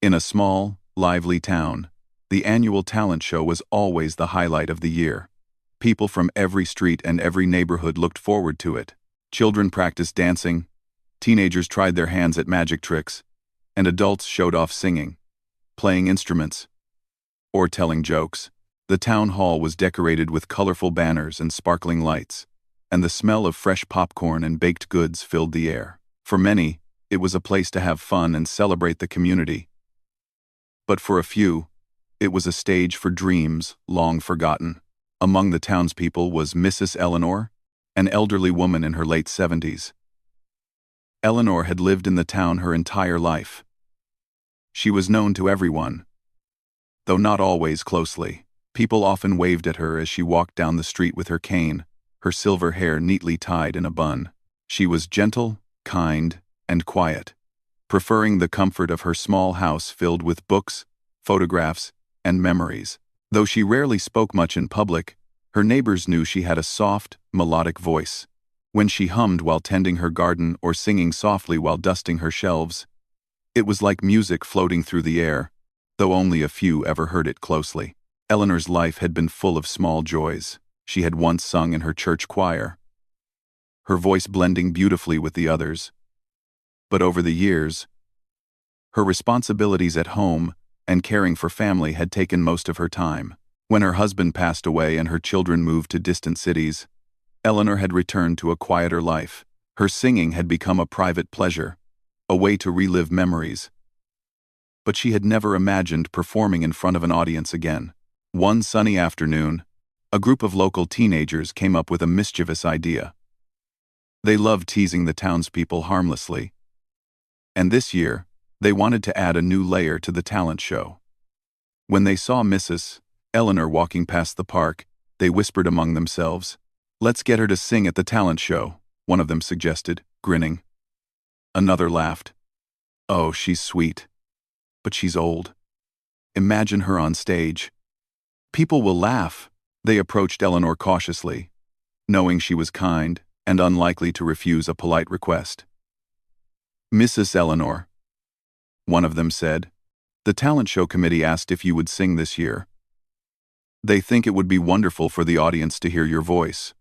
In a small, lively town, the annual talent show was always the highlight of the year. People from every street and every neighborhood looked forward to it. Children practiced dancing, teenagers tried their hands at magic tricks, and adults showed off singing, playing instruments, or telling jokes. The town hall was decorated with colorful banners and sparkling lights, and the smell of fresh popcorn and baked goods filled the air. For many, it was a place to have fun and celebrate the community. But for a few, it was a stage for dreams long forgotten. Among the townspeople was Mrs. Eleanor, an elderly woman in her late 70s. Eleanor had lived in the town her entire life. She was known to everyone, though not always closely. People often waved at her as she walked down the street with her cane, her silver hair neatly tied in a bun. She was gentle, kind, and quiet, preferring the comfort of her small house filled with books, photographs, and memories. Though she rarely spoke much in public, her neighbors knew she had a soft, melodic voice. When she hummed while tending her garden or singing softly while dusting her shelves, it was like music floating through the air, though only a few ever heard it closely. Eleanor's life had been full of small joys. She had once sung in her church choir, her voice blending beautifully with the others. But over the years, her responsibilities at home and caring for family had taken most of her time. When her husband passed away and her children moved to distant cities, Eleanor had returned to a quieter life. Her singing had become a private pleasure, a way to relive memories. But she had never imagined performing in front of an audience again. One sunny afternoon, a group of local teenagers came up with a mischievous idea. They loved teasing the townspeople harmlessly. And this year, they wanted to add a new layer to the talent show. When they saw Mrs. Eleanor walking past the park, they whispered among themselves, "Let's get her to sing at the talent show," one of them suggested, grinning. Another laughed. "Oh, she's sweet. But she's old. Imagine her on stage. People will laugh." They approached Eleanor cautiously, knowing she was kind and unlikely to refuse a polite request. "Mrs. Eleanor," one of them said, "the talent show committee asked if you would sing this year. They think it would be wonderful for the audience to hear your voice."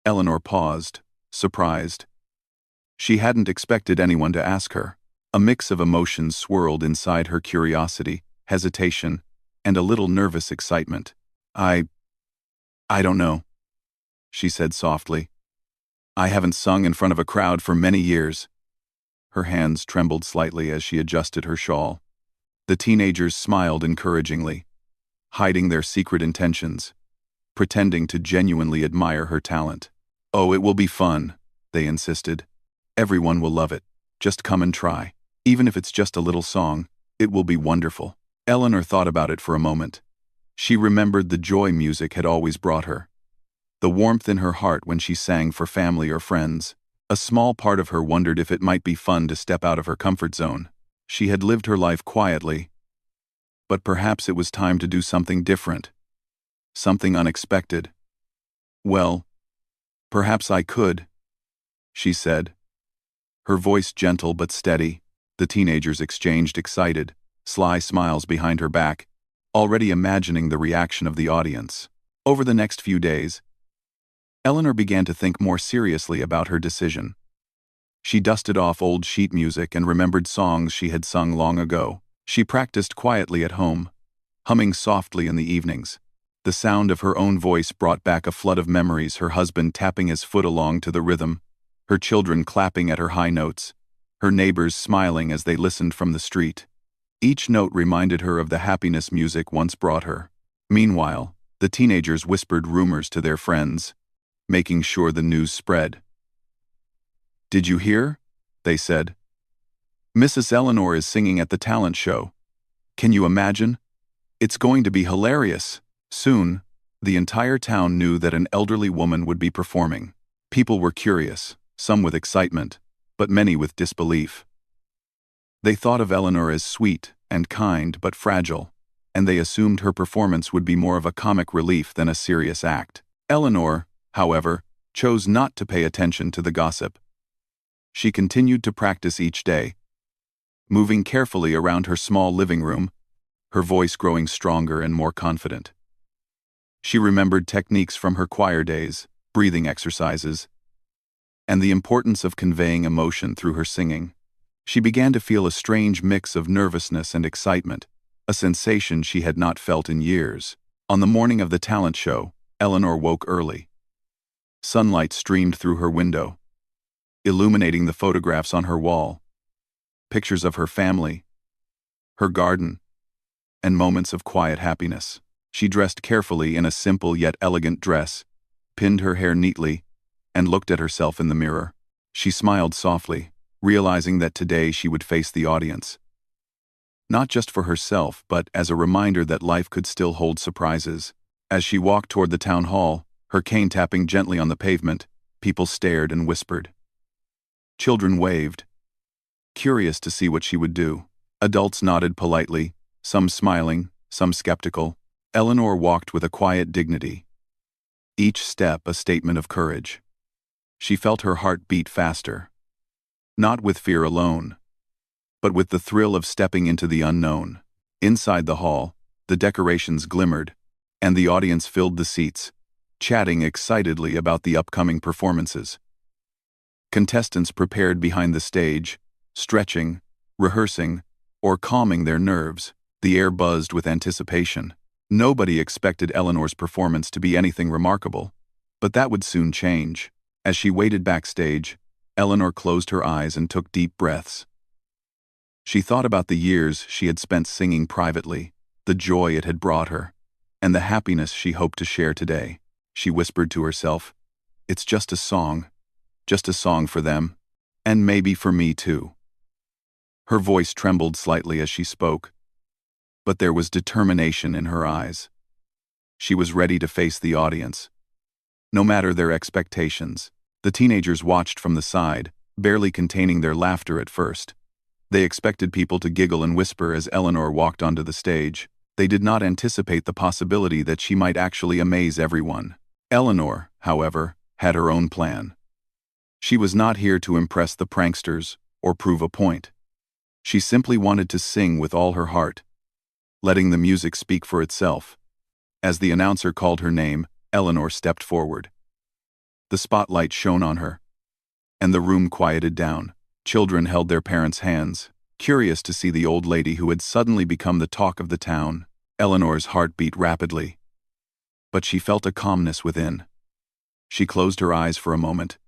Eleanor paused, surprised. She hadn't expected anyone to ask her. A mix of emotions swirled inside her: curiosity, hesitation, and a little nervous excitement. I don't know," she said softly. "I haven't sung in front of a crowd for many years." Her hands trembled slightly as she adjusted her shawl. The teenagers smiled encouragingly, hiding their secret intentions, pretending to genuinely admire her talent. "Oh, it will be fun," they insisted. "Everyone will love it. Just come and try. Even if it's just a little song, it will be wonderful." Eleanor thought about it for a moment. She remembered the joy music had always brought her, the warmth in her heart when she sang for family or friends. A small part of her wondered if it might be fun to step out of her comfort zone. She had lived her life quietly, but perhaps it was time to do something different, something unexpected. "Well, perhaps I could," she said, her voice gentle but steady. The teenagers exchanged excited, sly smiles behind her back, already imagining the reaction of the audience. Over the next few days, Eleanor began to think more seriously about her decision. She dusted off old sheet music and remembered songs she had sung long ago. She practiced quietly at home, humming softly in the evenings. The sound of her own voice brought back a flood of memories: her husband tapping his foot along to the rhythm, her children clapping at her high notes, her neighbors smiling as they listened from the street. Each note reminded her of the happiness music once brought her. Meanwhile, the teenagers whispered rumors to their friends, making sure the news spread. "Did you hear?" they said. "Mrs. Eleanor is singing at the talent show. Can you imagine? It's going to be hilarious." Soon, the entire town knew that an elderly woman would be performing. People were curious, some with excitement, but many with disbelief. They thought of Eleanor as sweet and kind but fragile, and they assumed her performance would be more of a comic relief than a serious act. Eleanor, however, chose not to pay attention to the gossip. She continued to practice each day, moving carefully around her small living room, her voice growing stronger and more confident. She remembered techniques from her choir days, breathing exercises, and the importance of conveying emotion through her singing. She began to feel a strange mix of nervousness and excitement, a sensation she had not felt in years. On the morning of the talent show, Eleanor woke early. Sunlight streamed through her window, illuminating the photographs on her wall, pictures of her family, her garden, and moments of quiet happiness. She dressed carefully in a simple yet elegant dress, pinned her hair neatly, and looked at herself in the mirror. She smiled softly, realizing that today she would face the audience. Not just for herself, but as a reminder that life could still hold surprises. As she walked toward the town hall, her cane tapping gently on the pavement, people stared and whispered. Children waved, curious to see what she would do. Adults nodded politely, some smiling, some skeptical. Eleanor walked with a quiet dignity, each step a statement of courage. She felt her heart beat faster, not with fear alone, but with the thrill of stepping into the unknown. Inside the hall, the decorations glimmered, and the audience filled the seats, chatting excitedly about the upcoming performances. Contestants prepared behind the stage, stretching, rehearsing, or calming their nerves. The air buzzed with anticipation. Nobody expected Eleanor's performance to be anything remarkable, but that would soon change. As she waited backstage, Eleanor closed her eyes and took deep breaths. She thought about the years she had spent singing privately, the joy it had brought her, and the happiness she hoped to share today. She whispered to herself, "It's just a song for them, and maybe for me too." Her voice trembled slightly as she spoke, but there was determination in her eyes. She was ready to face the audience, no matter their expectations. The teenagers watched from the side, barely containing their laughter at first. They expected people to giggle and whisper as Eleanor walked onto the stage. They did not anticipate the possibility that she might actually amaze everyone. Eleanor, however, had her own plan. She was not here to impress the pranksters or prove a point. She simply wanted to sing with all her heart, letting the music speak for itself. As the announcer called her name, Eleanor stepped forward. The spotlight shone on her, and the room quieted down. Children held their parents' hands, curious to see the old lady who had suddenly become the talk of the town. Eleanor's heart beat rapidly, but she felt a calmness within. She closed her eyes for a moment,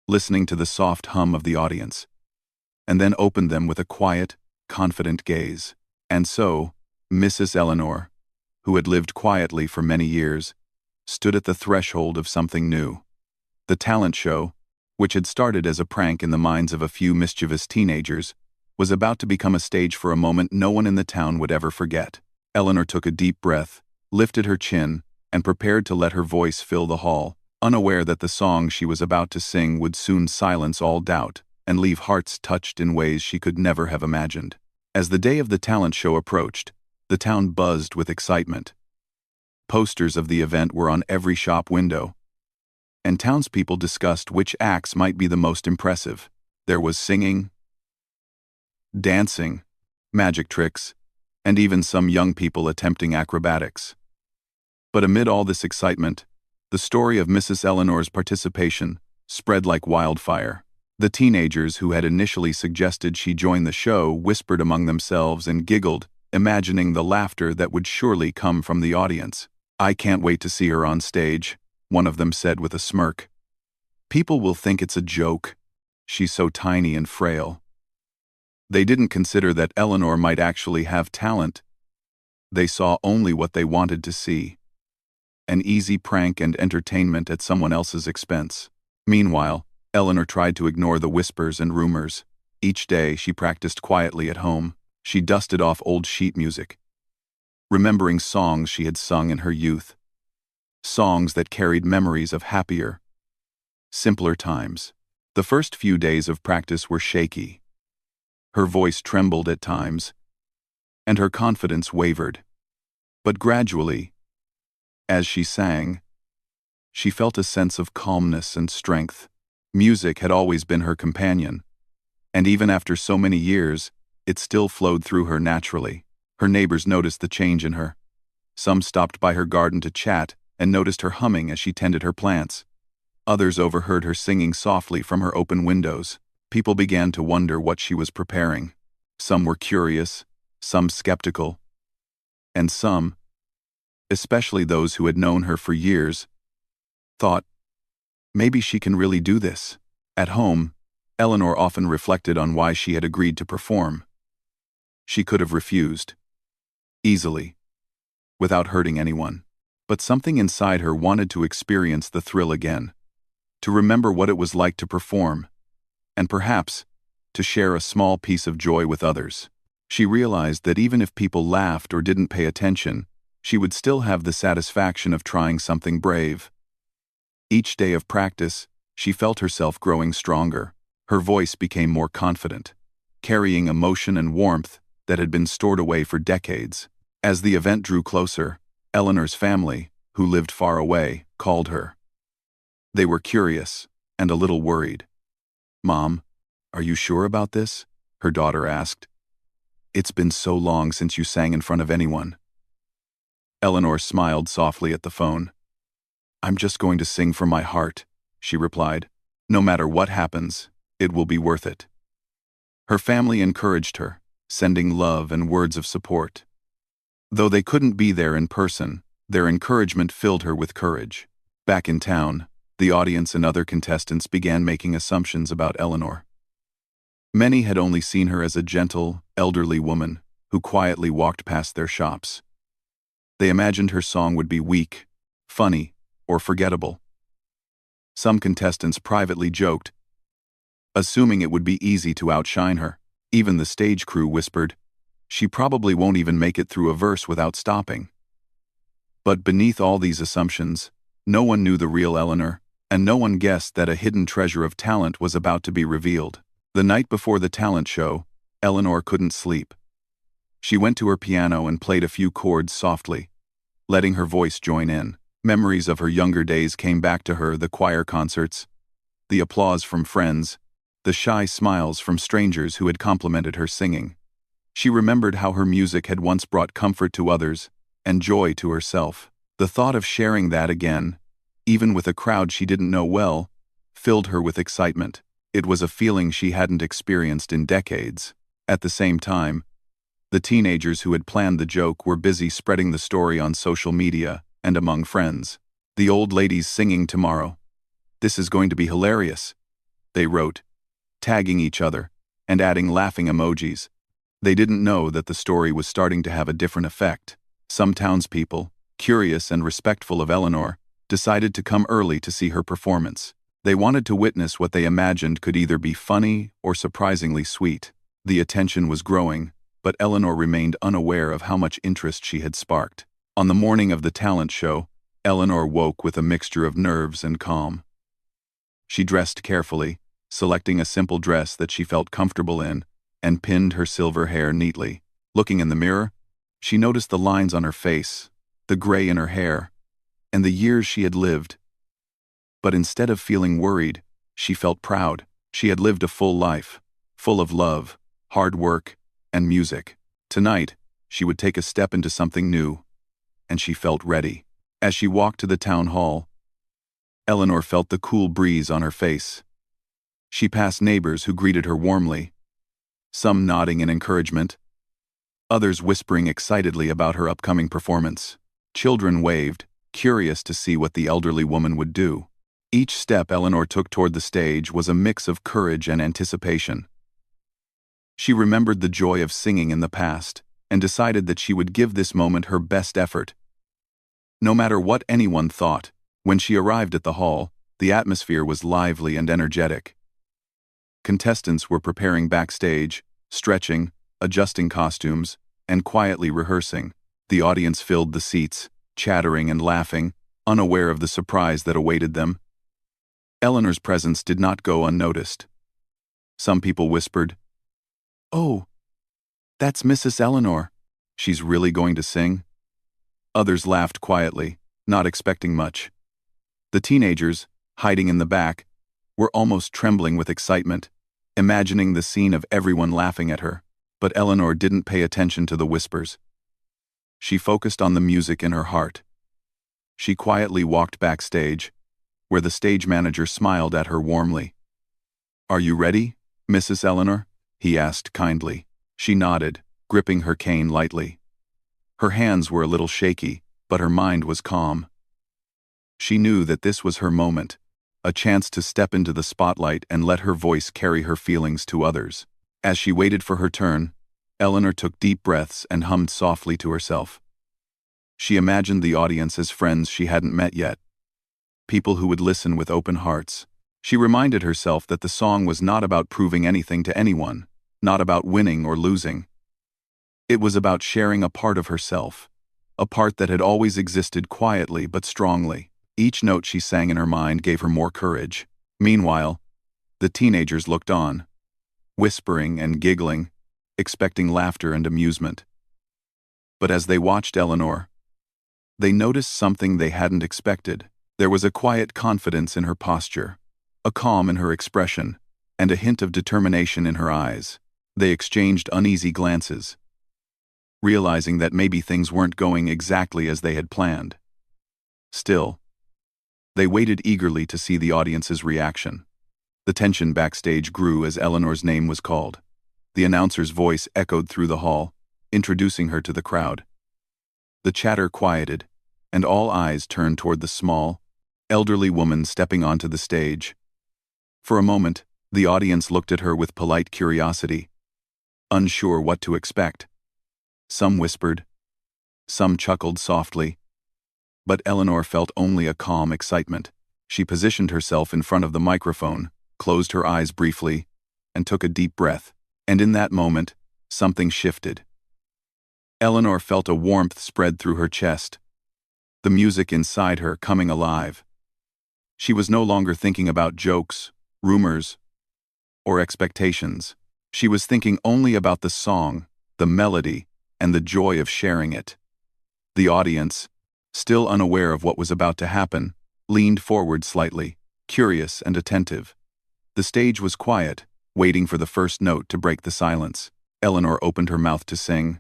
listening to the soft hum of the audience, and then opened them with a quiet, confident gaze. And so, Mrs. Eleanor, who had lived quietly for many years, stood at the threshold of something new. The talent show, which had started as a prank in the minds of a few mischievous teenagers, was about to become a stage for a moment no one in the town would ever forget. Eleanor took a deep breath, lifted her chin, and prepared to let her voice fill the hall, unaware that the song she was about to sing would soon silence all doubt and leave hearts touched in ways she could never have imagined. As the day of the talent show approached, the town buzzed with excitement. Posters of the event were on every shop window, and townspeople discussed which acts might be the most impressive. There was singing, dancing, magic tricks, and even some young people attempting acrobatics. But amid all this excitement, the story of Mrs. Eleanor's participation spread like wildfire. The teenagers who had initially suggested she join the show whispered among themselves and giggled, imagining the laughter that would surely come from the audience. "I can't wait to see her on stage," one of them said with a smirk. "People will think it's a joke. She's so tiny and frail." They didn't consider that Eleanor might actually have talent. They saw only what they wanted to see: an easy prank and entertainment at someone else's expense. Meanwhile, Eleanor tried to ignore the whispers and rumors. Each day she practiced quietly at home. She dusted off old sheet music, remembering songs she had sung in her youth. Songs that carried memories of happier, simpler times. The first few days of practice were shaky. Her voice trembled at times, and her confidence wavered. But gradually, as she sang, she felt a sense of calmness and strength. Music had always been her companion, and even after so many years, it still flowed through her naturally. Her neighbors noticed the change in her. Some stopped by her garden to chat and noticed her humming as she tended her plants. Others overheard her singing softly from her open windows. People began to wonder what she was preparing. Some were curious, some skeptical, and some, especially those who had known her for years, thought, maybe she can really do this. At home, Eleanor often reflected on why she had agreed to perform. She could have refused, easily, without hurting anyone. But something inside her wanted to experience the thrill again, to remember what it was like to perform, and perhaps, to share a small piece of joy with others. She realized that even if people laughed or didn't pay attention, she would still have the satisfaction of trying something brave. Each day of practice, she felt herself growing stronger. Her voice became more confident, carrying emotion and warmth that had been stored away for decades. As the event drew closer, Eleanor's family, who lived far away, called her. They were curious and a little worried. "Mom, are you sure about this?" her daughter asked. "It's been so long since you sang in front of anyone." Eleanor smiled softly at the phone. "I'm just going to sing from my heart," she replied. "No matter what happens, it will be worth it." Her family encouraged her, sending love and words of support. Though they couldn't be there in person, their encouragement filled her with courage. Back in town, the audience and other contestants began making assumptions about Eleanor. Many had only seen her as a gentle, elderly woman who quietly walked past their shops. They imagined her song would be weak, funny, or forgettable. Some contestants privately joked, assuming it would be easy to outshine her. Even the stage crew whispered, "She probably won't even make it through a verse without stopping." But beneath all these assumptions, no one knew the real Eleanor, and no one guessed that a hidden treasure of talent was about to be revealed. The night before the talent show, Eleanor couldn't sleep. She went to her piano and played a few chords softly, letting her voice join in. Memories of her younger days came back to her: the choir concerts, the applause from friends, the shy smiles from strangers who had complimented her singing. She remembered how her music had once brought comfort to others and joy to herself. The thought of sharing that again, even with a crowd she didn't know well, filled her with excitement. It was a feeling she hadn't experienced in decades. At the same time, the teenagers who had planned the joke were busy spreading the story on social media and among friends. "The old lady's singing tomorrow. This is going to be hilarious," they wrote, tagging each other and adding laughing emojis. They didn't know that the story was starting to have a different effect. Some townspeople, curious and respectful of Eleanor, decided to come early to see her performance. They wanted to witness what they imagined could either be funny or surprisingly sweet. The attention was growing, but Eleanor remained unaware of how much interest she had sparked. On the morning of the talent show, Eleanor woke with a mixture of nerves and calm. She dressed carefully, selecting a simple dress that she felt comfortable in, and pinned her silver hair neatly. Looking in the mirror, she noticed the lines on her face, the gray in her hair, and the years she had lived. But instead of feeling worried, she felt proud. She had lived a full life, full of love, hard work, and music. Tonight, she would take a step into something new, and she felt ready. As she walked to the town hall, Eleanor felt the cool breeze on her face. She passed neighbors who greeted her warmly, some nodding in encouragement, others whispering excitedly about her upcoming performance. Children waved, curious to see what the elderly woman would do. Each step Eleanor took toward the stage was a mix of courage and anticipation. She remembered the joy of singing in the past, and decided that she would give this moment her best effort. No matter what anyone thought, when she arrived at the hall, the atmosphere was lively and energetic. Contestants were preparing backstage, stretching, adjusting costumes, and quietly rehearsing. The audience filled the seats, chattering and laughing, unaware of the surprise that awaited them. Eleanor's presence did not go unnoticed. Some people whispered, "Oh, that's Mrs. Eleanor. She's really going to sing?" Others laughed quietly, not expecting much. The teenagers, hiding in the back, were almost trembling with excitement, imagining the scene of everyone laughing at her. But Eleanor didn't pay attention to the whispers. She focused on the music in her heart. She quietly walked backstage, where the stage manager smiled at her warmly. "Are you ready, Mrs. Eleanor?" he asked kindly. She nodded, gripping her cane lightly. Her hands were a little shaky, but her mind was calm. She knew that this was her moment, a chance to step into the spotlight and let her voice carry her feelings to others. As she waited for her turn, Eleanor took deep breaths and hummed softly to herself. She imagined the audience as friends she hadn't met yet, people who would listen with open hearts. She reminded herself that the song was not about proving anything to anyone, not about winning or losing. It was about sharing a part of herself, a part that had always existed quietly but strongly. Each note she sang in her mind gave her more courage. Meanwhile, the teenagers looked on, whispering and giggling, expecting laughter and amusement. But as they watched Eleanor, they noticed something they hadn't expected. There was a quiet confidence in her posture, a calm in her expression, and a hint of determination in her eyes. They exchanged uneasy glances, realizing that maybe things weren't going exactly as they had planned. Still, they waited eagerly to see the audience's reaction. The tension backstage grew as Eleanor's name was called. The announcer's voice echoed through the hall, introducing her to the crowd. The chatter quieted, and all eyes turned toward the small, elderly woman stepping onto the stage. For a moment, the audience looked at her with polite curiosity, unsure what to expect. Some whispered, some chuckled softly, but Eleanor felt only a calm excitement. She positioned herself in front of the microphone, closed her eyes briefly, and took a deep breath. And in that moment, something shifted. Eleanor felt a warmth spread through her chest, the music inside her coming alive. She was no longer thinking about jokes, rumors, or expectations. She was thinking only about the song, the melody, and the joy of sharing it. The audience, still unaware of what was about to happen, leaned forward slightly, curious and attentive. The stage was quiet, waiting for the first note to break the silence. Eleanor opened her mouth to sing,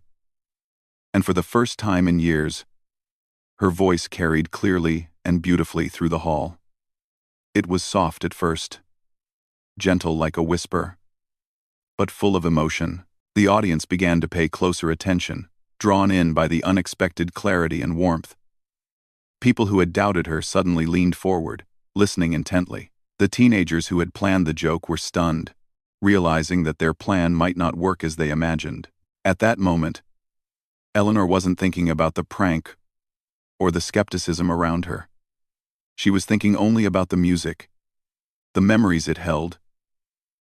and for the first time in years, her voice carried clearly and beautifully through the hall. It was soft at first, gentle like a whisper, but full of emotion. The audience began to pay closer attention, drawn in by the unexpected clarity and warmth. People who had doubted her suddenly leaned forward, listening intently. The teenagers who had planned the joke were stunned, realizing that their plan might not work as they imagined. At that moment, Eleanor wasn't thinking about the prank or the skepticism around her. She was thinking only about the music, the memories it held,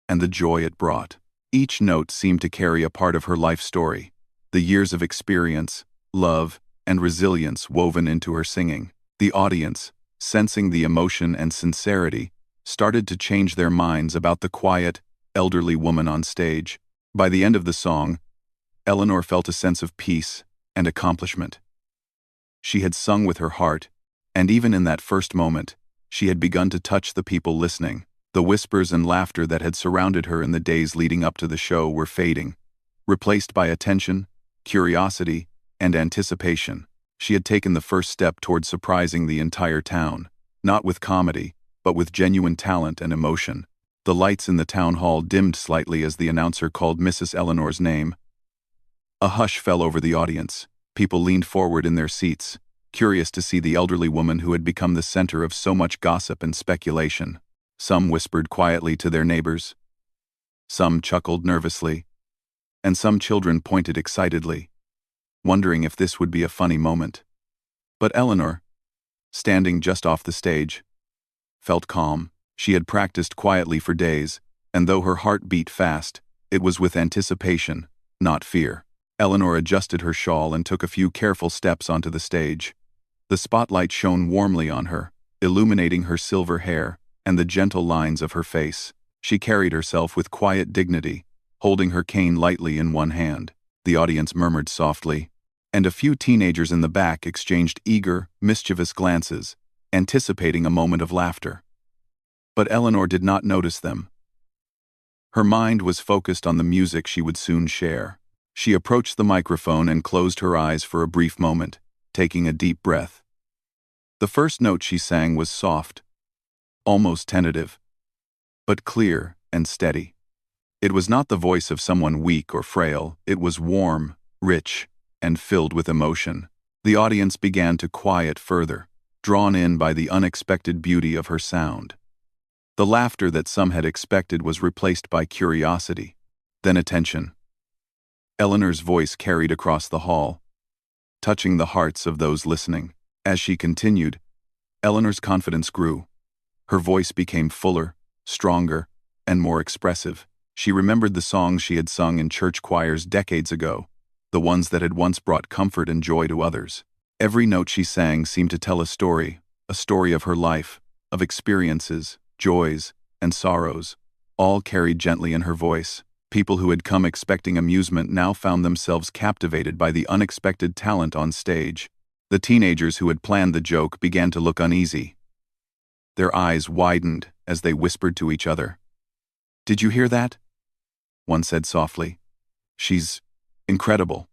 and the joy it brought. Each note seemed to carry a part of her life story, the years of experience, love, and resilience woven into her singing. The audience, sensing the emotion and sincerity, started to change their minds about the quiet, elderly woman on stage. By the end of the song, Eleanor felt a sense of peace and accomplishment. She had sung with her heart, and even in that first moment, she had begun to touch the people listening. The whispers and laughter that had surrounded her in the days leading up to the show were fading, replaced by attention, curiosity, and anticipation. She had taken the first step toward surprising the entire town, not with comedy, but with genuine talent and emotion. The lights in the town hall dimmed slightly as the announcer called Mrs. Eleanor's name. A hush fell over the audience. People leaned forward in their seats, curious to see the elderly woman who had become the center of so much gossip and speculation. Some whispered quietly to their neighbors. Some chuckled nervously, and some children pointed excitedly, wondering if this would be a funny moment. But Eleanor, standing just off the stage, felt calm. She had practiced quietly for days, and though her heart beat fast, it was with anticipation, not fear. Eleanor adjusted her shawl and took a few careful steps onto the stage. The spotlight shone warmly on her, illuminating her silver hair and the gentle lines of her face. She carried herself with quiet dignity, holding her cane lightly in one hand. The audience murmured softly, and a few teenagers in the back exchanged eager, mischievous glances, anticipating a moment of laughter. But Eleanor did not notice them. Her mind was focused on the music she would soon share. She approached the microphone and closed her eyes for a brief moment, taking a deep breath. The first note she sang was soft, almost tentative, but clear and steady. It was not the voice of someone weak or frail. It was warm, rich, and filled with emotion. The audience began to quiet further, drawn in by the unexpected beauty of her sound. The laughter that some had expected was replaced by curiosity, then attention. Eleanor's voice carried across the hall, touching the hearts of those listening. As she continued, Eleanor's confidence grew. Her voice became fuller, stronger, and more expressive. She remembered the songs she had sung in church choirs decades ago, the ones that had once brought comfort and joy to others. Every note she sang seemed to tell a story of her life, of experiences, joys, and sorrows, all carried gently in her voice. People who had come expecting amusement now found themselves captivated by the unexpected talent on stage. The teenagers who had planned the joke began to look uneasy. Their eyes widened as they whispered to each other. "Did you hear that?" One said softly. "She's incredible."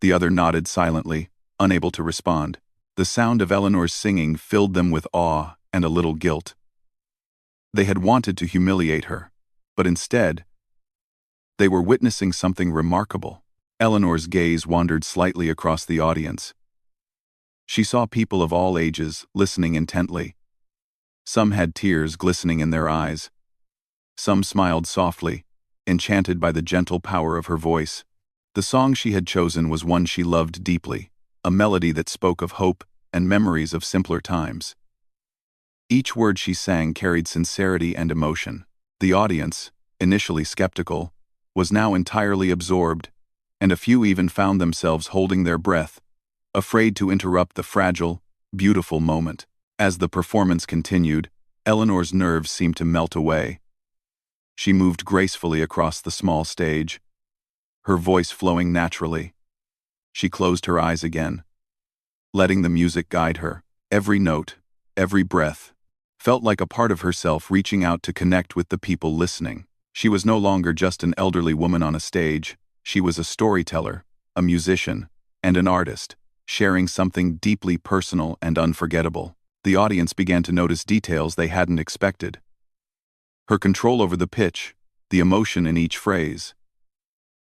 The other nodded silently, unable to respond. The sound of Eleanor's singing filled them with awe and a little guilt. They had wanted to humiliate her, but instead, they were witnessing something remarkable. Eleanor's gaze wandered slightly across the audience. She saw people of all ages listening intently. Some had tears glistening in their eyes. Some smiled softly, enchanted by the gentle power of her voice. The song she had chosen was one she loved deeply, a melody that spoke of hope and memories of simpler times. Each word she sang carried sincerity and emotion. The audience, initially skeptical, was now entirely absorbed, and a few even found themselves holding their breath, afraid to interrupt the fragile, beautiful moment. As the performance continued, Eleanor's nerves seemed to melt away. She moved gracefully across the small stage, her voice flowing naturally. She closed her eyes again, letting the music guide her. Every note, every breath, felt like a part of herself reaching out to connect with the people listening. She was no longer just an elderly woman on a stage. She was a storyteller, a musician, and an artist, sharing something deeply personal and unforgettable. The audience began to notice details they hadn't expected. Her control over the pitch, the emotion in each phrase,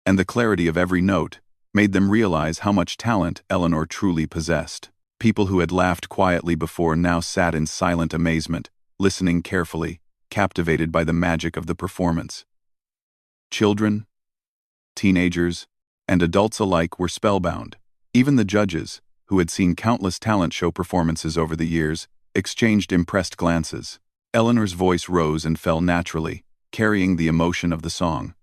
and the clarity of every note made them realize how much talent Eleanor truly possessed. People who had laughed quietly before now sat in silent amazement, listening carefully, captivated by the magic of the performance. Children, teenagers, and adults alike were spellbound. Even the judges, who had seen countless talent show performances over the years, exchanged impressed glances. Eleanor's voice rose and fell naturally, carrying the emotion of the song.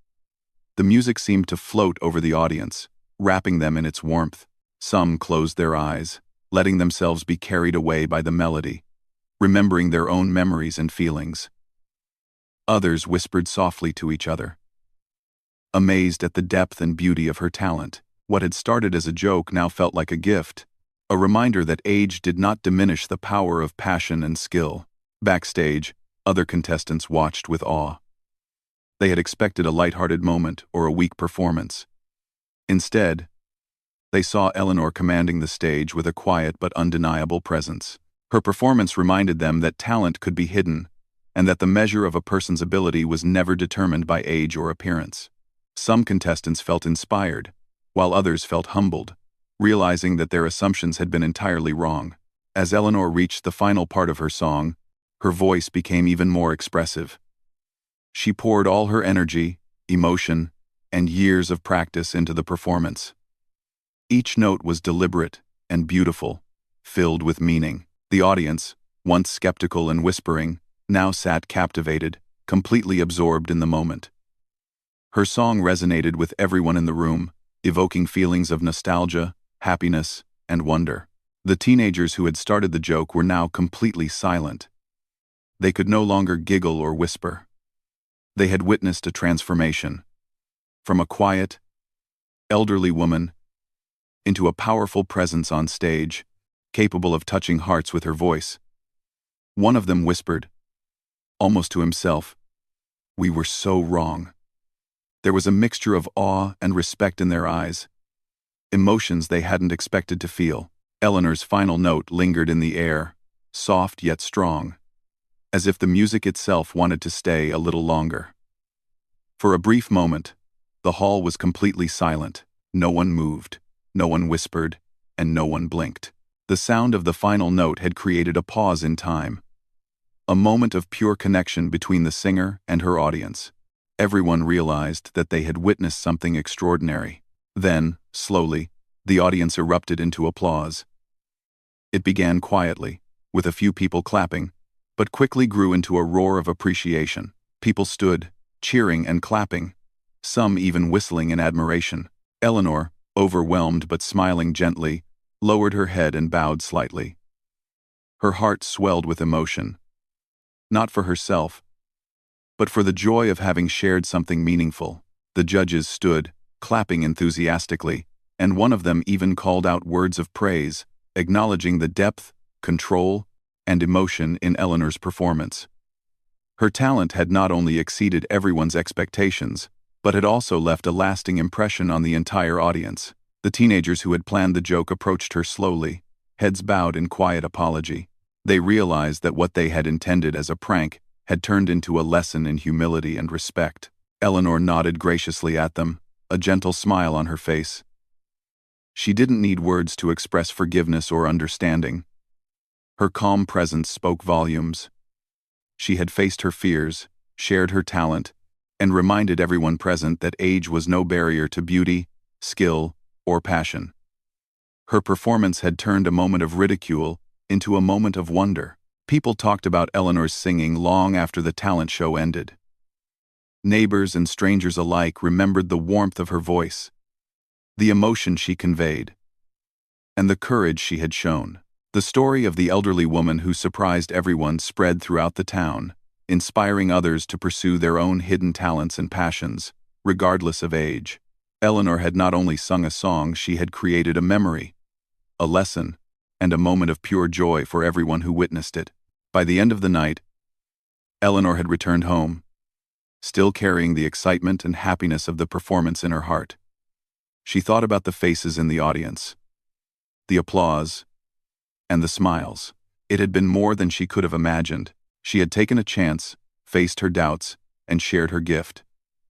The music seemed to float over the audience, wrapping them in its warmth. Some closed their eyes, letting themselves be carried away by the melody, remembering their own memories and feelings. Others whispered softly to each other, amazed at the depth and beauty of her talent. What had started as a joke now felt like a gift, a reminder that age did not diminish the power of passion and skill. Backstage, other contestants watched with awe. They had expected a lighthearted moment or a weak performance. Instead, they saw Eleanor commanding the stage with a quiet but undeniable presence. Her performance reminded them that talent could be hidden, and that the measure of a person's ability was never determined by age or appearance. Some contestants felt inspired, while others felt humbled, realizing that their assumptions had been entirely wrong. As Eleanor reached the final part of her song, her voice became even more expressive. She poured all her energy, emotion, and years of practice into the performance. Each note was deliberate and beautiful, filled with meaning. The audience, once skeptical and whispering, now sat captivated, completely absorbed in the moment. Her song resonated with everyone in the room, evoking feelings of nostalgia, happiness, and wonder. The teenagers who had started the joke were now completely silent. They could no longer giggle or whisper. They had witnessed a transformation. From a quiet, elderly woman into a powerful presence on stage, capable of touching hearts with her voice. One of them whispered, almost to himself, "We were so wrong." There was a mixture of awe and respect in their eyes, emotions they hadn't expected to feel. Eleanor's final note lingered in the air, soft yet strong, as if the music itself wanted to stay a little longer. For a brief moment, the hall was completely silent. No one moved, no one whispered, and no one blinked. The sound of the final note had created a pause in time, a moment of pure connection between the singer and her audience. Everyone realized that they had witnessed something extraordinary. Then, slowly, the audience erupted into applause. It began quietly, with a few people clapping, but quickly grew into a roar of appreciation. People stood, cheering and clapping, some even whistling in admiration. Eleanor, overwhelmed but smiling gently, lowered her head and bowed slightly. Her heart swelled with emotion, not for herself, but for the joy of having shared something meaningful. The judges stood, clapping enthusiastically, and one of them even called out words of praise, acknowledging the depth, control, and emotion in Eleanor's performance. Her talent had not only exceeded everyone's expectations, but had also left a lasting impression on the entire audience. The teenagers who had planned the joke approached her slowly, heads bowed in quiet apology. They realized that what they had intended as a prank had turned into a lesson in humility and respect. Eleanor nodded graciously at them, a gentle smile on her face. She didn't need words to express forgiveness or understanding. Her calm presence spoke volumes. She had faced her fears, shared her talent, and reminded everyone present that age was no barrier to beauty, skill, or passion. Her performance had turned a moment of ridicule into a moment of wonder. People talked about Eleanor's singing long after the talent show ended. Neighbors and strangers alike remembered the warmth of her voice, the emotion she conveyed, and the courage she had shown. The story of the elderly woman who surprised everyone spread throughout the town, inspiring others to pursue their own hidden talents and passions, regardless of age. Eleanor had not only sung a song, she had created a memory, a lesson, and a moment of pure joy for everyone who witnessed it. By the end of the night, Eleanor had returned home, still carrying the excitement and happiness of the performance in her heart. She thought about the faces in the audience, the applause, and the smiles. It had been more than she could have imagined. She had taken a chance, faced her doubts, and shared her gift.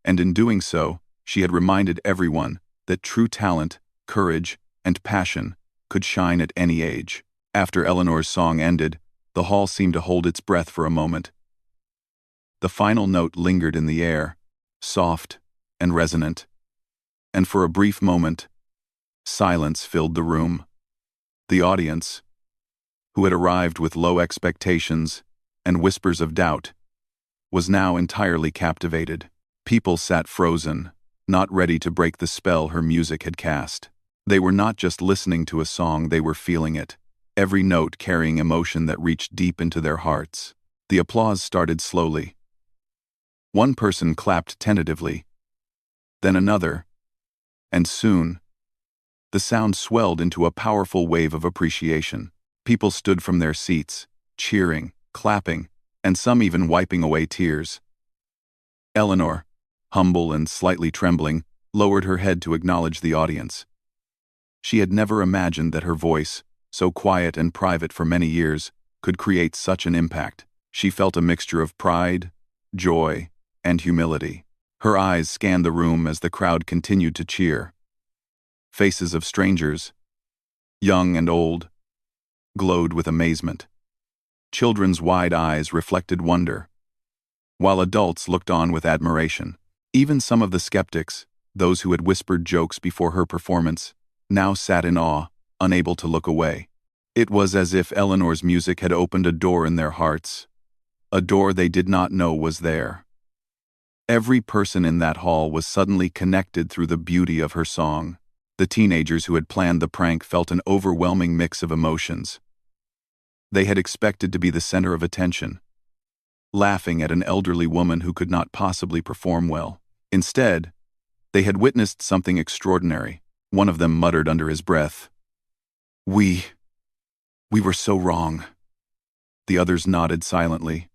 And in doing so, she had reminded everyone that true talent, courage, and passion could shine at any age. After Eleanor's song ended, the hall seemed to hold its breath for a moment. The final note lingered in the air, soft and resonant. And for a brief moment, silence filled the room. The audience, who had arrived with low expectations and whispers of doubt, was now entirely captivated. People sat frozen, not ready to break the spell her music had cast. They were not just listening to a song, they were feeling it, every note carrying emotion that reached deep into their hearts. The applause started slowly. One person clapped tentatively, then another, and soon, the sound swelled into a powerful wave of appreciation. People stood from their seats, cheering, clapping, and some even wiping away tears. Eleanor, humble and slightly trembling, lowered her head to acknowledge the audience. She had never imagined that her voice, so quiet and private for many years, could create such an impact. She felt a mixture of pride, joy, and humility. Her eyes scanned the room as the crowd continued to cheer. Faces of strangers, young and old, glowed with amazement. Children's wide eyes reflected wonder, while adults looked on with admiration. Even some of the skeptics, those who had whispered jokes before her performance, now sat in awe, unable to look away. It was as if Eleanor's music had opened a door in their hearts, a door they did not know was there. Every person in that hall was suddenly connected through the beauty of her song. The teenagers who had planned the prank felt an overwhelming mix of emotions. They had expected to be the center of attention, laughing at an elderly woman who could not possibly perform well. Instead, they had witnessed something extraordinary. One of them muttered under his breath, We were so wrong." The others nodded silently,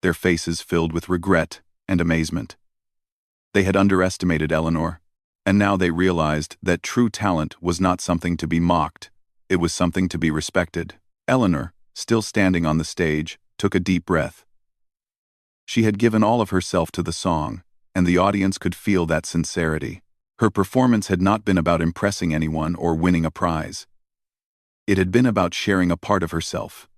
their faces filled with regret and amazement. They had underestimated Eleanor, and now they realized that true talent was not something to be mocked, it was something to be respected. Eleanor, still standing on the stage, took a deep breath. She had given all of herself to the song, and the audience could feel that sincerity. Her performance had not been about impressing anyone or winning a prize. It had been about sharing a part of herself.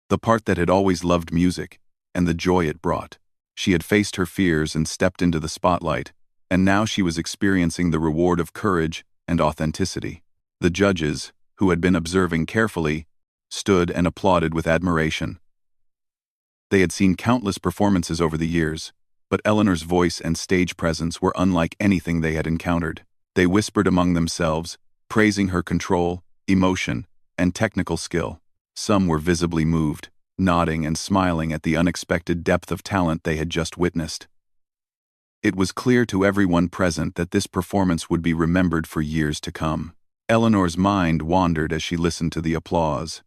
The part that had always loved music, and the joy it brought. She had faced her fears and stepped into the spotlight, and now she was experiencing the reward of courage and authenticity. The judges, who had been observing carefully, stood and applauded with admiration. They had seen countless performances over the years, but Eleanor's voice and stage presence were unlike anything they had encountered. They whispered among themselves, praising her control, emotion, and technical skill. Some were visibly moved, nodding and smiling at the unexpected depth of talent they had just witnessed. It was clear to everyone present that this performance would be remembered for years to come. Eleanor's mind wandered as she listened to the applause.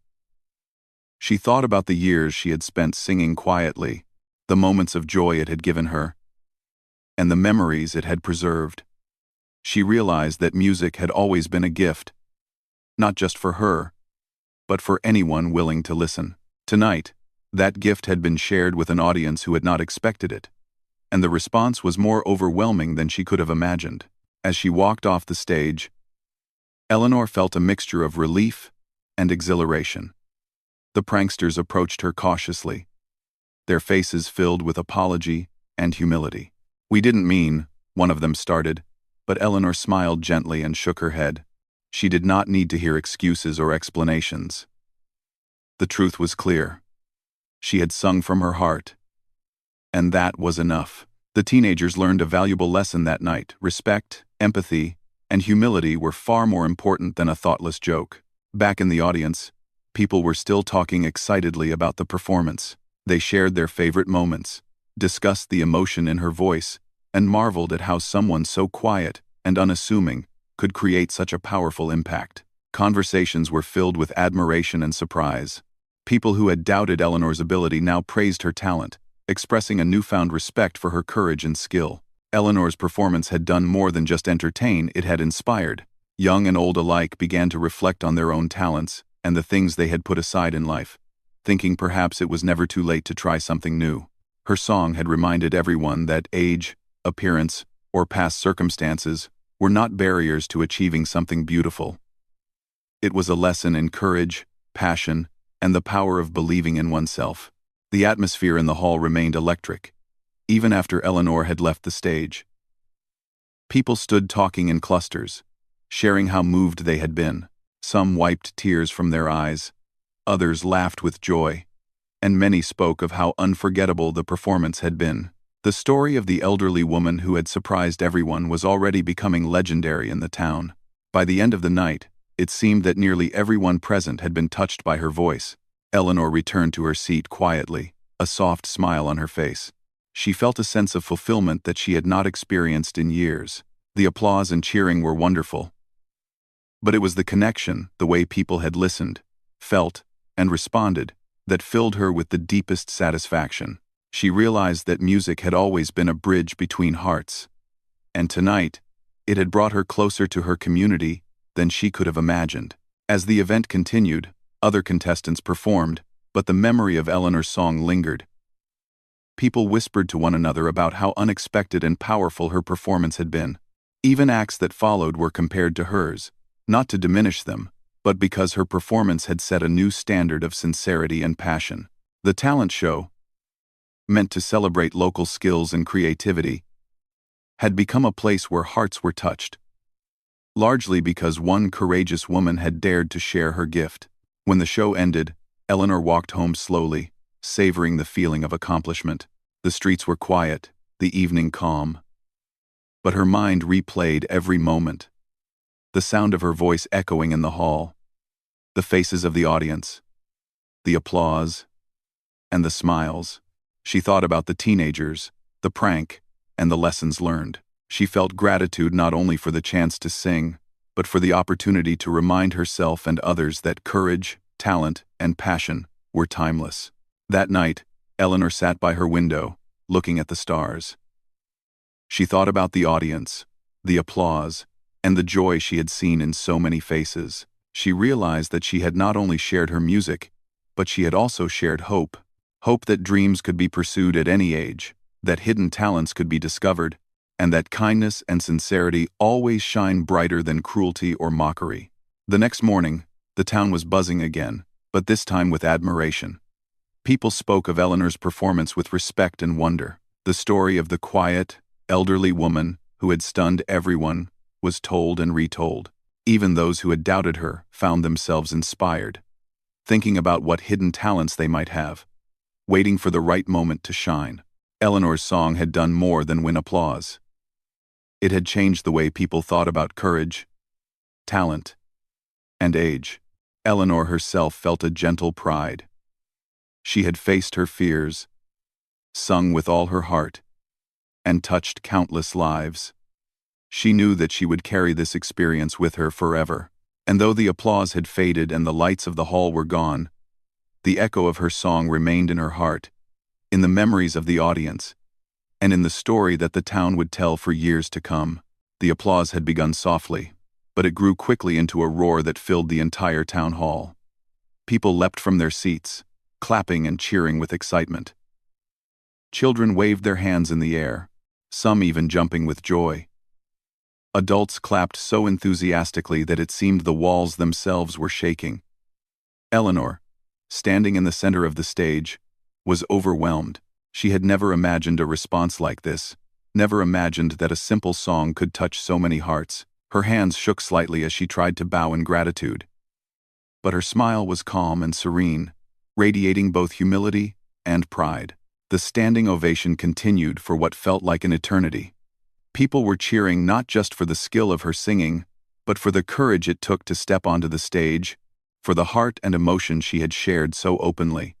She thought about the years she had spent singing quietly, the moments of joy it had given her, and the memories it had preserved. She realized that music had always been a gift, not just for her, but for anyone willing to listen. Tonight, that gift had been shared with an audience who had not expected it, and the response was more overwhelming than she could have imagined. As she walked off the stage, Eleanor felt a mixture of relief and exhilaration. The pranksters approached her cautiously, their faces filled with apology and humility. "We didn't mean," one of them started, but Eleanor smiled gently and shook her head. She did not need to hear excuses or explanations. The truth was clear. She had sung from her heart, and that was enough. The teenagers learned a valuable lesson that night. Respect, empathy, and humility were far more important than a thoughtless joke. Back in the audience, people were still talking excitedly about the performance. They shared their favorite moments, discussed the emotion in her voice, and marveled at how someone so quiet and unassuming could create such a powerful impact. Conversations were filled with admiration and surprise. People who had doubted Eleanor's ability now praised her talent, expressing a newfound respect for her courage and skill. Eleanor's performance had done more than just entertain, it had inspired. Young and old alike began to reflect on their own talents and the things they had put aside in life, thinking perhaps it was never too late to try something new. Her song had reminded everyone that age, appearance, or past circumstances were not barriers to achieving something beautiful. It was a lesson in courage, passion, and the power of believing in oneself. The atmosphere in the hall remained electric, even after Eleanor had left the stage. People stood talking in clusters, sharing how moved they had been. Some wiped tears from their eyes, others laughed with joy, and many spoke of how unforgettable the performance had been. The story of the elderly woman who had surprised everyone was already becoming legendary in the town. By the end of the night, it seemed that nearly everyone present had been touched by her voice. Eleanor returned to her seat quietly, a soft smile on her face. She felt a sense of fulfillment that she had not experienced in years. The applause and cheering were wonderful, but it was the connection, the way people had listened, felt, and responded, that filled her with the deepest satisfaction. She realized that music had always been a bridge between hearts, and tonight, it had brought her closer to her community than she could have imagined. As the event continued, other contestants performed, but the memory of Eleanor's song lingered. People whispered to one another about how unexpected and powerful her performance had been. Even acts that followed were compared to hers, not to diminish them, but because her performance had set a new standard of sincerity and passion. The talent show, meant to celebrate local skills and creativity, had become a place where hearts were touched, largely because one courageous woman had dared to share her gift. When the show ended, Eleanor walked home slowly, savoring the feeling of accomplishment. The streets were quiet, the evening calm, but her mind replayed every moment. The sound of her voice echoing in the hall, the faces of the audience, the applause, and the smiles. She thought about the teenagers, the prank, and the lessons learned. She felt gratitude not only for the chance to sing, but for the opportunity to remind herself and others that courage, talent, and passion were timeless. That night, Eleanor sat by her window, looking at the stars. She thought about the audience, the applause, and the joy she had seen in so many faces. She realized that she had not only shared her music, but she had also shared hope. Hope that dreams could be pursued at any age, that hidden talents could be discovered, and that kindness and sincerity always shine brighter than cruelty or mockery. The next morning, the town was buzzing again, but this time with admiration. People spoke of Eleanor's performance with respect and wonder. The story of the quiet, elderly woman who had stunned everyone was told and retold. Even those who had doubted her found themselves inspired, thinking about what hidden talents they might have, waiting for the right moment to shine. Eleanor's song had done more than win applause. It had changed the way people thought about courage, talent, and age. Eleanor herself felt a gentle pride. She had faced her fears, sung with all her heart, and touched countless lives. She knew that she would carry this experience with her forever. And though the applause had faded and the lights of the hall were gone, the echo of her song remained in her heart, in the memories of the audience, and in the story that the town would tell for years to come. The applause had begun softly, but it grew quickly into a roar that filled the entire town hall. People leapt from their seats, clapping and cheering with excitement. Children waved their hands in the air, some even jumping with joy. Adults clapped so enthusiastically that it seemed the walls themselves were shaking. Eleanor, standing in the center of the stage, was overwhelmed. She had never imagined a response like this, never imagined that a simple song could touch so many hearts. Her hands shook slightly as she tried to bow in gratitude. But her smile was calm and serene, radiating both humility and pride. The standing ovation continued for what felt like an eternity. People were cheering not just for the skill of her singing, but for the courage it took to step onto the stage, for the heart and emotion she had shared so openly.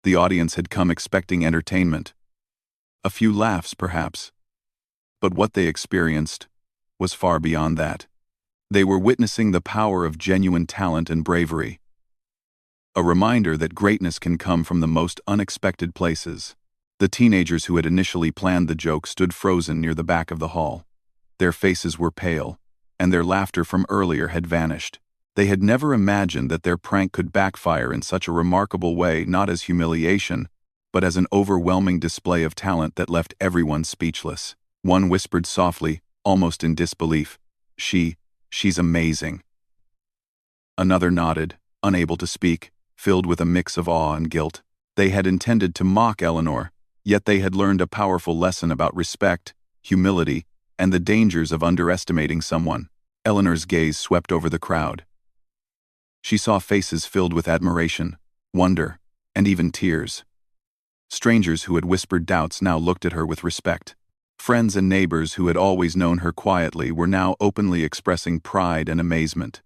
The audience had come expecting entertainment, a few laughs perhaps, but what they experienced was far beyond that. They were witnessing the power of genuine talent and bravery, a reminder that greatness can come from the most unexpected places. The teenagers who had initially planned the joke stood frozen near the back of the hall. Their faces were pale, and their laughter from earlier had vanished. They had never imagined that their prank could backfire in such a remarkable way, not as humiliation, but as an overwhelming display of talent that left everyone speechless. One whispered softly, almost in disbelief, She's amazing." Another nodded, unable to speak, filled with a mix of awe and guilt. They had intended to mock Eleanor, yet they had learned a powerful lesson about respect, humility, and the dangers of underestimating someone. Eleanor's gaze swept over the crowd. She saw faces filled with admiration, wonder, and even tears. Strangers who had whispered doubts now looked at her with respect. Friends and neighbors who had always known her quietly were now openly expressing pride and amazement.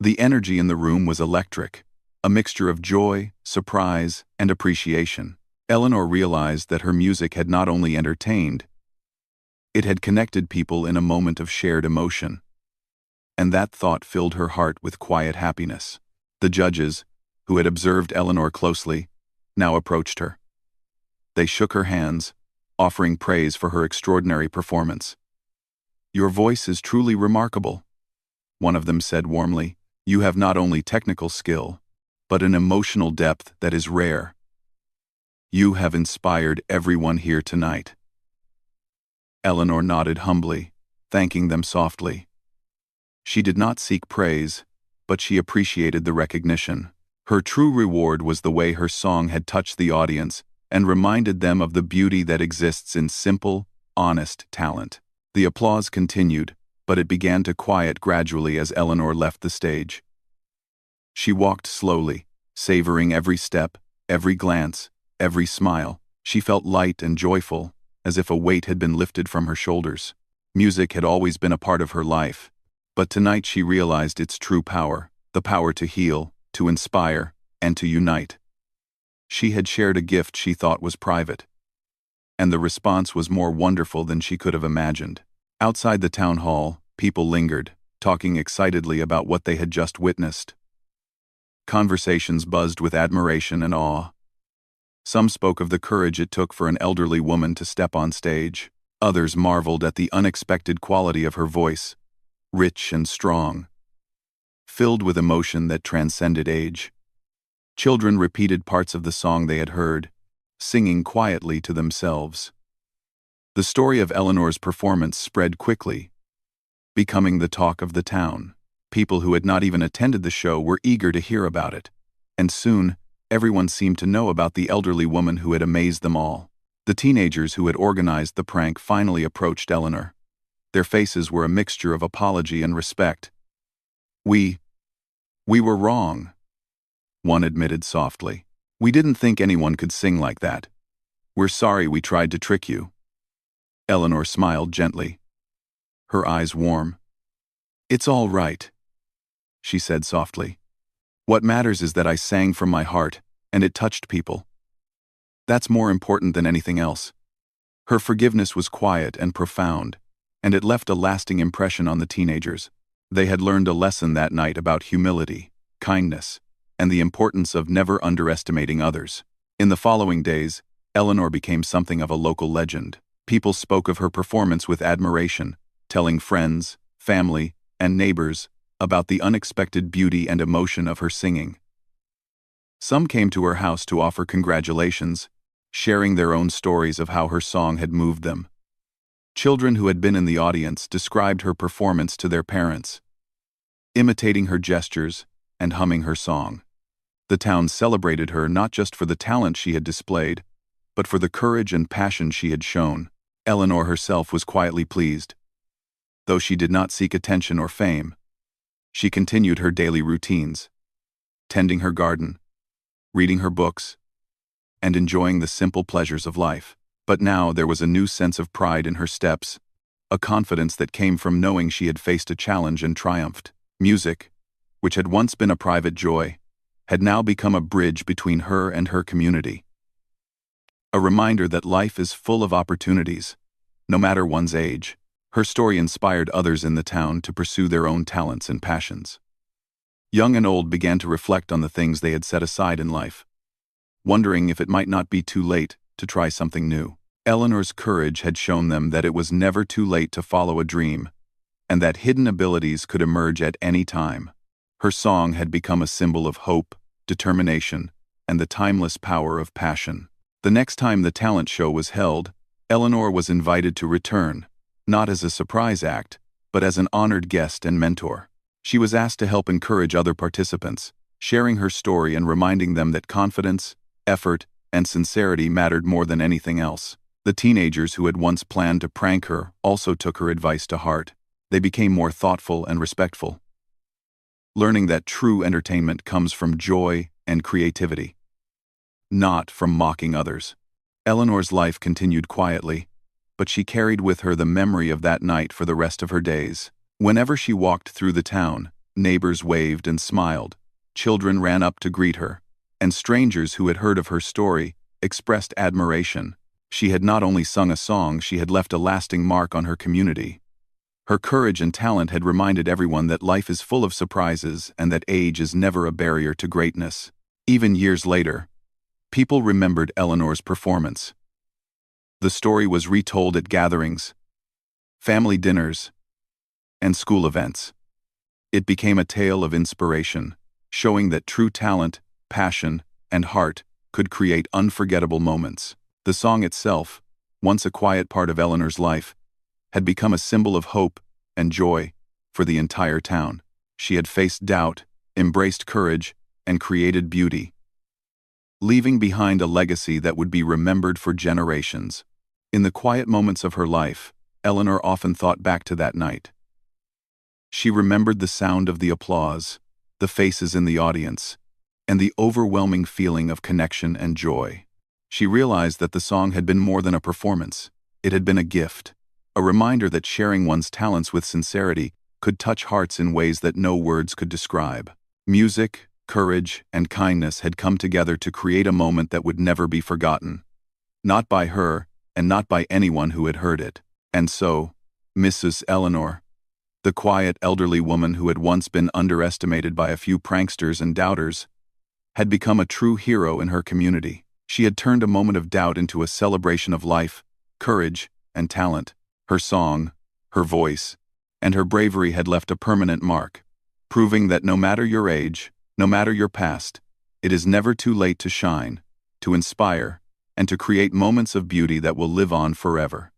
The energy in the room was electric, a mixture of joy, surprise, and appreciation. Eleanor realized that her music had not only entertained, it had connected people in a moment of shared emotion. And that thought filled her heart with quiet happiness. The judges, who had observed Eleanor closely, now approached her. They shook her hands, offering praise for her extraordinary performance. "Your voice is truly remarkable," one of them said warmly. "You have not only technical skill, but an emotional depth that is rare. You have inspired everyone here tonight." Eleanor nodded humbly, thanking them softly. She did not seek praise, but she appreciated the recognition. Her true reward was the way her song had touched the audience and reminded them of the beauty that exists in simple, honest talent. The applause continued, but it began to quiet gradually as Eleanor left the stage. She walked slowly, savoring every step, every glance, every smile. She felt light and joyful, as if a weight had been lifted from her shoulders. Music had always been a part of her life, but tonight she realized its true power, the power to heal, to inspire, and to unite. She had shared a gift she thought was private, and the response was more wonderful than she could have imagined. Outside the town hall, people lingered, talking excitedly about what they had just witnessed. Conversations buzzed with admiration and awe. Some spoke of the courage it took for an elderly woman to step on stage. Others marveled at the unexpected quality of her voice, rich and strong, filled with emotion that transcended age. Children repeated parts of the song they had heard, singing quietly to themselves. The story of Eleanor's performance spread quickly, becoming the talk of the town. People who had not even attended the show were eager to hear about it, and soon, everyone seemed to know about the elderly woman who had amazed them all. The teenagers who had organized the prank finally approached Eleanor. Their faces were a mixture of apology and respect. We were wrong," one admitted softly. "We didn't think anyone could sing like that. We're sorry we tried to trick you." Eleanor smiled gently, her eyes warm. "It's all right," she said softly. "What matters is that I sang from my heart, and it touched people. That's more important than anything else." Her forgiveness was quiet and profound, and it left a lasting impression on the teenagers. They had learned a lesson that night about humility, kindness, and the importance of never underestimating others. In the following days, Eleanor became something of a local legend. People spoke of her performance with admiration, telling friends, family, and neighbors about the unexpected beauty and emotion of her singing. Some came to her house to offer congratulations, sharing their own stories of how her song had moved them. Children who had been in the audience described her performance to their parents, imitating her gestures and humming her song. The town celebrated her not just for the talent she had displayed, but for the courage and passion she had shown. Eleanor herself was quietly pleased. Though she did not seek attention or fame, she continued her daily routines, tending her garden, reading her books, and enjoying the simple pleasures of life. But now there was a new sense of pride in her steps, a confidence that came from knowing she had faced a challenge and triumphed. Music, which had once been a private joy, had now become a bridge between her and her community. A reminder that life is full of opportunities, no matter one's age. Her story inspired others in the town to pursue their own talents and passions. Young and old began to reflect on the things they had set aside in life, wondering if it might not be too late to try something new. Eleanor's courage had shown them that it was never too late to follow a dream, and that hidden abilities could emerge at any time. Her song had become a symbol of hope, determination, and the timeless power of passion. The next time the talent show was held, Eleanor was invited to return, not as a surprise act, but as an honored guest and mentor. She was asked to help encourage other participants, sharing her story and reminding them that confidence, effort, and sincerity mattered more than anything else. The teenagers who had once planned to prank her also took her advice to heart. They became more thoughtful and respectful, learning that true entertainment comes from joy and creativity, not from mocking others. Eleanor's life continued quietly, but she carried with her the memory of that night for the rest of her days. Whenever she walked through the town, neighbors waved and smiled, children ran up to greet her, and strangers who had heard of her story expressed admiration. She had not only sung a song, she had left a lasting mark on her community. Her courage and talent had reminded everyone that life is full of surprises and that age is never a barrier to greatness. Even years later, people remembered Eleanor's performance. The story was retold at gatherings, family dinners, and school events. It became a tale of inspiration, showing that true talent, passion, and heart could create unforgettable moments. The song itself, once a quiet part of Eleanor's life, had become a symbol of hope and joy for the entire town. She had faced doubt, embraced courage, and created beauty, leaving behind a legacy that would be remembered for generations. In the quiet moments of her life, Eleanor often thought back to that night. She remembered the sound of the applause, the faces in the audience, and the overwhelming feeling of connection and joy. She realized that the song had been more than a performance. It had been a gift, a reminder that sharing one's talents with sincerity could touch hearts in ways that no words could describe. Music, courage, and kindness had come together to create a moment that would never be forgotten. Not by her, and not by anyone who had heard it. And so, Mrs. Eleanor, the quiet elderly woman who had once been underestimated by a few pranksters and doubters, had become a true hero in her community. She had turned a moment of doubt into a celebration of life, courage, and and talent, her song, her voice, and her bravery had left a permanent mark, proving that no matter your age, no matter your past, it is never too late to shine, to inspire, and to create moments of beauty that will live on forever.